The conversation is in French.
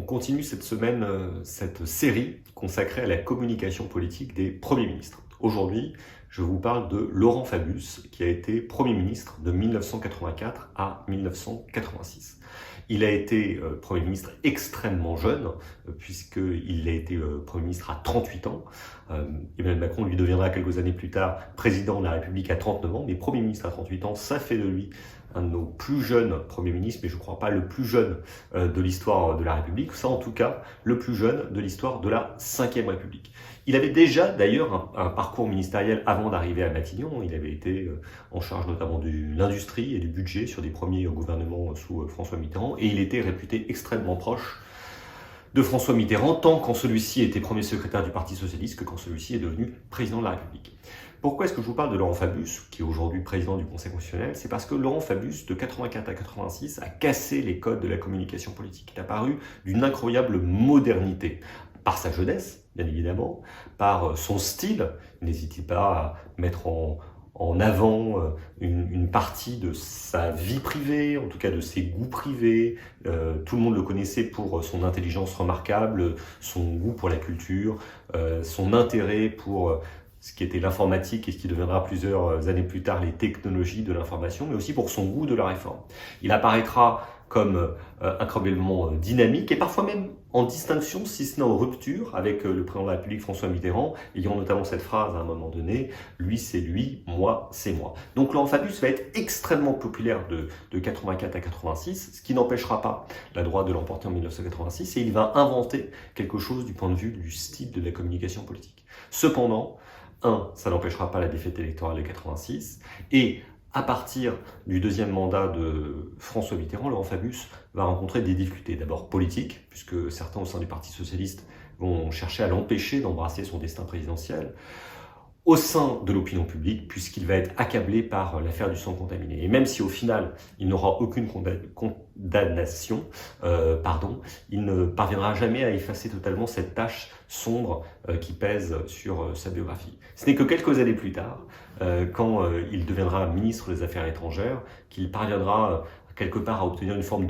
continue cette semaine cette série consacrée à la communication politique des premiers ministres. Aujourd'hui, je vous parle de Laurent Fabius, qui a été Premier ministre de 1984 à 1986. Il a été Premier ministre extrêmement jeune, puisqu'il a été Premier ministre à 38 ans. Emmanuel Macron lui deviendra quelques années plus tard Président de la République à 39 ans, mais Premier ministre à 38 ans, ça fait de lui un de nos plus jeunes premiers ministres, mais je ne crois pas le plus jeune de l'histoire de la République, ça en tout cas le plus jeune de l'histoire de la Ve République. Il avait déjà d'ailleurs un parcours ministériel avant d'arriver à Matignon. Il avait été en charge notamment de l'industrie et du budget sur des premiers gouvernements sous François Mitterrand, et il était réputé extrêmement proche de François Mitterrand, tant quand celui-ci était premier secrétaire du Parti Socialiste que quand celui-ci est devenu président de la République. Pourquoi est-ce que je vous parle de Laurent Fabius, qui est aujourd'hui président du Conseil constitutionnel? C'est parce que Laurent Fabius, de 84 à 86, a cassé les codes de la communication politique. Il est apparu d'une incroyable modernité, par sa jeunesse, bien évidemment, par son style. N'hésitez pas à mettre en avant une partie de sa vie privée, en tout cas de ses goûts privés. Tout le monde le connaissait pour son intelligence remarquable, son goût pour la culture, son intérêt pour ce qui était l'informatique et ce qui deviendra plusieurs années plus tard les technologies de l'information, mais aussi pour son goût de la réforme. Il apparaîtra comme incroyablement dynamique et parfois même en distinction, si ce n'est en rupture, avec le président de la République François Mitterrand, ayant notamment cette phrase à un moment donné, « lui c'est lui, moi c'est moi ». Donc Laurent Fabius va être extrêmement populaire de 84 à 86, ce qui n'empêchera pas la droite de l'emporter en 1986, et il va inventer quelque chose du point de vue du style de la communication politique. Cependant, ça n'empêchera pas la défaite électorale de 86, et à partir du deuxième mandat de François Mitterrand, Laurent Fabius va rencontrer des difficultés, d'abord politiques, puisque certains au sein du Parti Socialiste vont chercher à l'empêcher d'embrasser son destin présidentiel, au sein de l'opinion publique, puisqu'il va être accablé par l'affaire du sang contaminé. Et même si au final, il n'aura aucune condamnation, il ne parviendra jamais à effacer totalement cette tache sombre qui pèse sur sa biographie. Ce n'est que quelques années plus tard, quand il deviendra ministre des Affaires étrangères, qu'il parviendra quelque part à obtenir une forme de